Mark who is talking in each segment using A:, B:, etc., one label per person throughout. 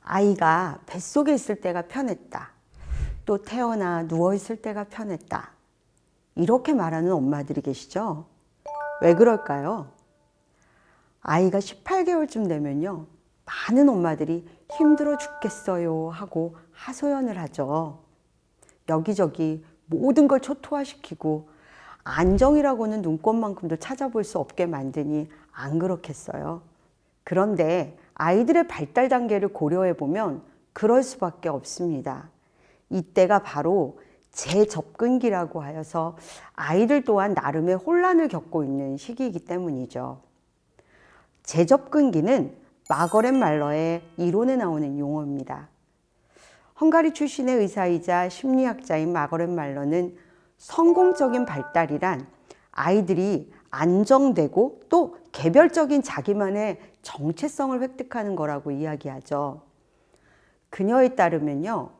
A: 아이가 뱃속에 있을 때가 편했다. 또 태어나 누워있을 때가 편했다. 이렇게 말하는 엄마들이 계시죠? 왜 그럴까요? 아이가 18개월쯤 되면요, 많은 엄마들이 힘들어 죽겠어요 하고 하소연을 하죠. 여기저기 모든 걸 초토화시키고 안정이라고는 눈꽃만큼도 찾아볼 수 없게 만드니 안 그렇겠어요? 그런데 아이들의 발달 단계를 고려해 보면 그럴 수밖에 없습니다. 이때가 바로 재접근기라고 하여서 아이들 또한 나름의 혼란을 겪고 있는 시기이기 때문이죠. 재접근기는 마거렛 말러의 이론에 나오는 용어입니다. 헝가리 출신의 의사이자 심리학자인 마거렛 말러는 성공적인 발달이란 아이들이 안정되고 또 개별적인 자기만의 정체성을 획득하는 거라고 이야기하죠. 그녀에 따르면요,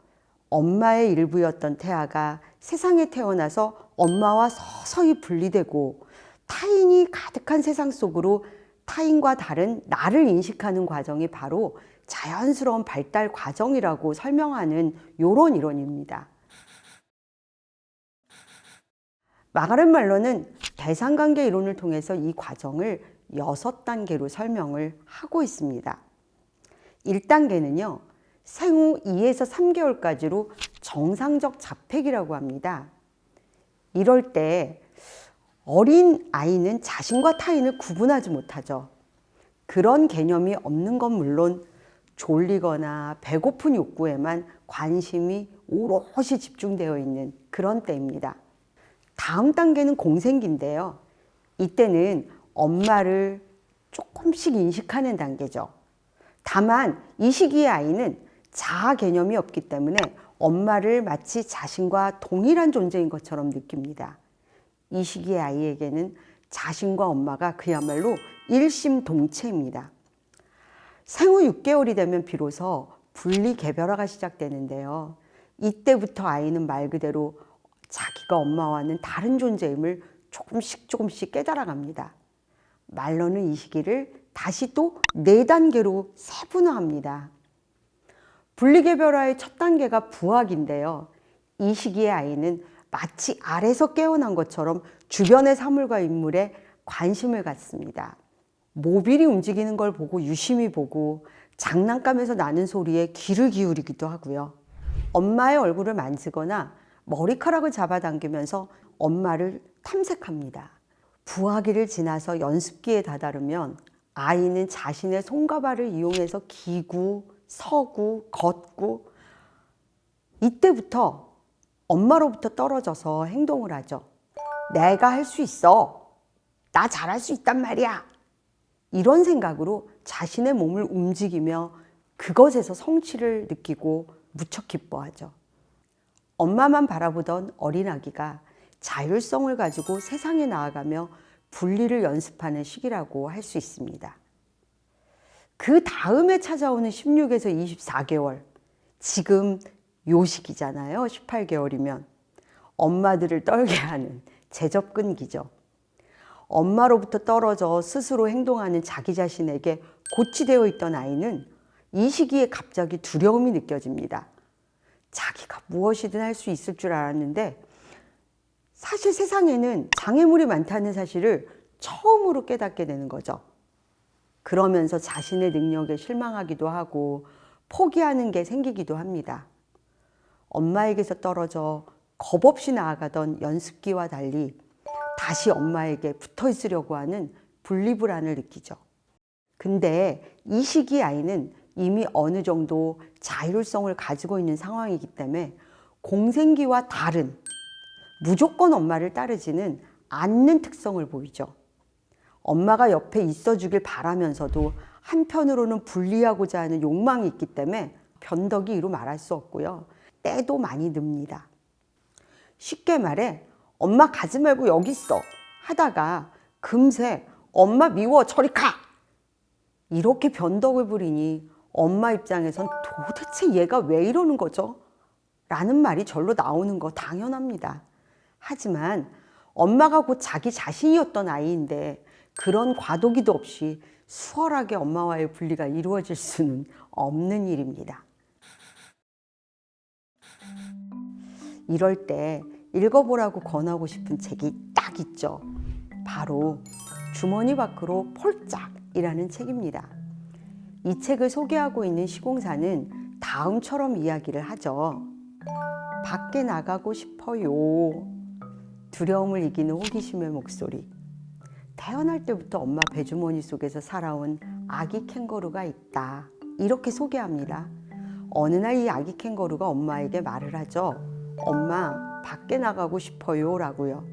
A: 엄마의 일부였던 태아가 세상에 태어나서 엄마와 서서히 분리되고 타인이 가득한 세상 속으로 타인과 다른 나를 인식하는 과정이 바로 자연스러운 발달 과정이라고 설명하는 이런 이론입니다. 마거렛 말러는 대상관계 이론을 통해서 이 과정을 6단계로 설명을 하고 있습니다. 1단계는요, 생후 2에서 3개월까지로 정상적 자폐기라고 합니다. 이럴 때 어린 아이는 자신과 타인을 구분하지 못하죠. 그런 개념이 없는 건 물론 졸리거나 배고픈 욕구에만 관심이 오롯이 집중되어 있는 그런 때입니다. 다음 단계는 공생기인데요. 이때는 엄마를 조금씩 인식하는 단계죠. 다만 이 시기의 아이는 자아 개념이 없기 때문에 엄마를 마치 자신과 동일한 존재인 것처럼 느낍니다. 이 시기의 아이에게는 자신과 엄마가 그야말로 일심동체입니다. 생후 6개월이 되면 비로소 분리개별화가 시작되는데요. 이때부터 아이는 말 그대로 자기가 엄마와는 다른 존재임을 조금씩 깨달아갑니다. 말러는 이 시기를 다시 또 4단계로 세분화합니다. 분리개별화의 첫 단계가 부학인데요. 이 시기의 아이는 마치 알에서 깨어난 것처럼 주변의 사물과 인물에 관심을 갖습니다. 모빌이 움직이는 걸 보고 유심히 보고 장난감에서 나는 소리에 귀를 기울이기도 하고요. 엄마의 얼굴을 만지거나 머리카락을 잡아당기면서 엄마를 탐색합니다. 부화기를 지나서 연습기에 다다르면 아이는 자신의 손과 발을 이용해서 기고, 서고, 걷고, 이때부터 엄마로부터 떨어져서 행동을 하죠. 내가 할 수 있어. 나 잘할 수 있단 말이야. 이런 생각으로 자신의 몸을 움직이며 그것에서 성취를 느끼고 무척 기뻐하죠. 엄마만 바라보던 어린아기가 자율성을 가지고 세상에 나아가며 분리를 연습하는 시기라고 할 수 있습니다. 그 다음에 찾아오는 16에서 24개월, 지금 요 시기잖아요. 18개월이면 엄마들을 떨게 하는 재접근기죠. 엄마로부터 떨어져 스스로 행동하는 자기 자신에게 고치되어 있던 아이는 이 시기에 갑자기 두려움이 느껴집니다. 자기가 무엇이든 할 수 있을 줄 알았는데 사실 세상에는 장애물이 많다는 사실을 처음으로 깨닫게 되는 거죠. 그러면서 자신의 능력에 실망하기도 하고 포기하는 게 생기기도 합니다. 엄마에게서 떨어져 겁없이 나아가던 연습기와 달리 다시 엄마에게 붙어 있으려고 하는 분리불안을 느끼죠. 근데 이 시기 아이는 이미 어느 정도 자율성을 가지고 있는 상황이기 때문에 공생기와 다른 무조건 엄마를 따르지는 않는 특성을 보이죠. 엄마가 옆에 있어주길 바라면서도 한편으로는 분리하고자 하는 욕망이 있기 때문에 변덕이 이루 말할 수 없고요. 때도 많이 듭니다. 쉽게 말해 엄마 가지 말고 여기 있어 하다가 금세 엄마 미워 저리 가! 이렇게 변덕을 부리니 엄마 입장에선 도대체 얘가 왜 이러는 거죠? 라는 말이 절로 나오는 거 당연합니다. 하지만 엄마가 곧 자기 자신이었던 아이인데 그런 과도기도 없이 수월하게 엄마와의 분리가 이루어질 수는 없는 일입니다. 이럴 때 읽어보라고 권하고 싶은 책이 딱 있죠. 바로 주머니 밖으로 폴짝이라는 책입니다. 이 책을 소개하고 있는 시공사는 다음처럼 이야기를 하죠. 밖에 나가고 싶어요. 두려움을 이기는 호기심의 목소리. 태어날 때부터 엄마 배주머니 속에서 살아온 아기 캥거루가 있다. 이렇게 소개합니다. 어느 날 이 아기 캥거루가 엄마에게 말을 하죠. 엄마, 밖에 나가고 싶어요. 라고요.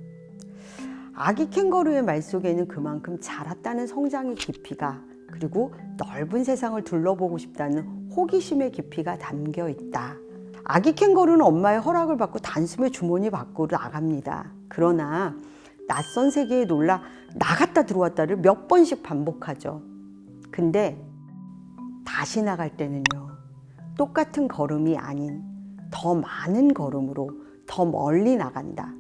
A: 아기 캥거루의 말 속에는 그만큼 자랐다는 성장의 깊이가 그리고 넓은 세상을 둘러보고 싶다는 호기심의 깊이가 담겨 있다. 아기 캥거루는 엄마의 허락을 받고 단숨에 주머니 밖으로 나갑니다. 그러나 낯선 세계에 놀라 나갔다 들어왔다를 몇 번씩 반복하죠. 근데 다시 나갈 때는요. 똑같은 걸음이 아닌 더 많은 걸음으로 더 멀리 나간다.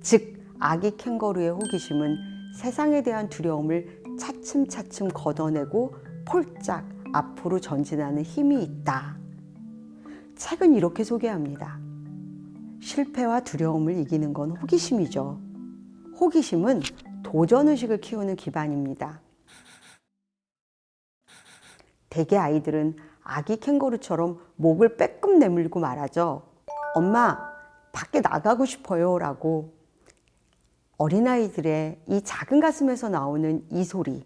A: 즉 아기 캥거루의 호기심은 세상에 대한 두려움을 차츰차츰 걷어내고 폴짝 앞으로 전진하는 힘이 있다. 책은 이렇게 소개합니다. 실패와 두려움을 이기는 건 호기심이죠. 호기심은 도전의식을 키우는 기반입니다. 대개 아이들은 아기 캥거루처럼 목을 빼끔 내밀고 말하죠. 엄마, 밖에 나가고 싶어요. 라고. 어린아이들의 이 작은 가슴에서 나오는 이 소리.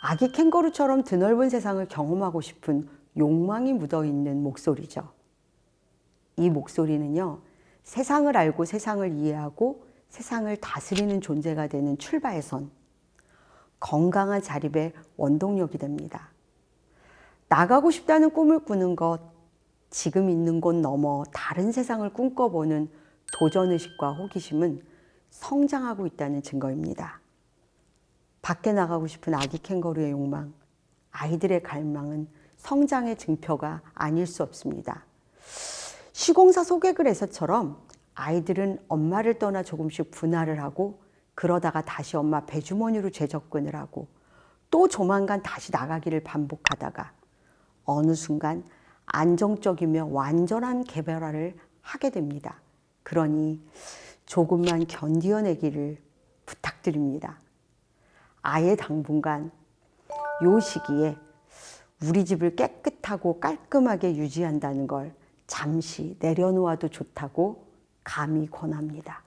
A: 아기 캥거루처럼 드넓은 세상을 경험하고 싶은 욕망이 묻어있는 목소리죠. 이 목소리는요, 세상을 알고 세상을 이해하고 세상을 다스리는 존재가 되는 출발선, 건강한 자립의 원동력이 됩니다. 나가고 싶다는 꿈을 꾸는 것, 지금 있는 곳 넘어 다른 세상을 꿈꿔보는 도전의식과 호기심은 성장하고 있다는 증거입니다. 밖에 나가고 싶은 아기 캥거루의 욕망, 아이들의 갈망은 성장의 증표가 아닐 수 없습니다. 시공사 소개글에서처럼 아이들은 엄마를 떠나 조금씩 분할을 하고 그러다가 다시 엄마 배주머니로 재접근을 하고 또 조만간 다시 나가기를 반복하다가 어느 순간 안정적이며 완전한 개별화를 하게 됩니다. 그러니 조금만 견디어내기를 부탁드립니다. 아예 당분간 요 시기에 우리 집을 깨끗하고 깔끔하게 유지한다는 걸 잠시 내려놓아도 좋다고 감히 권합니다.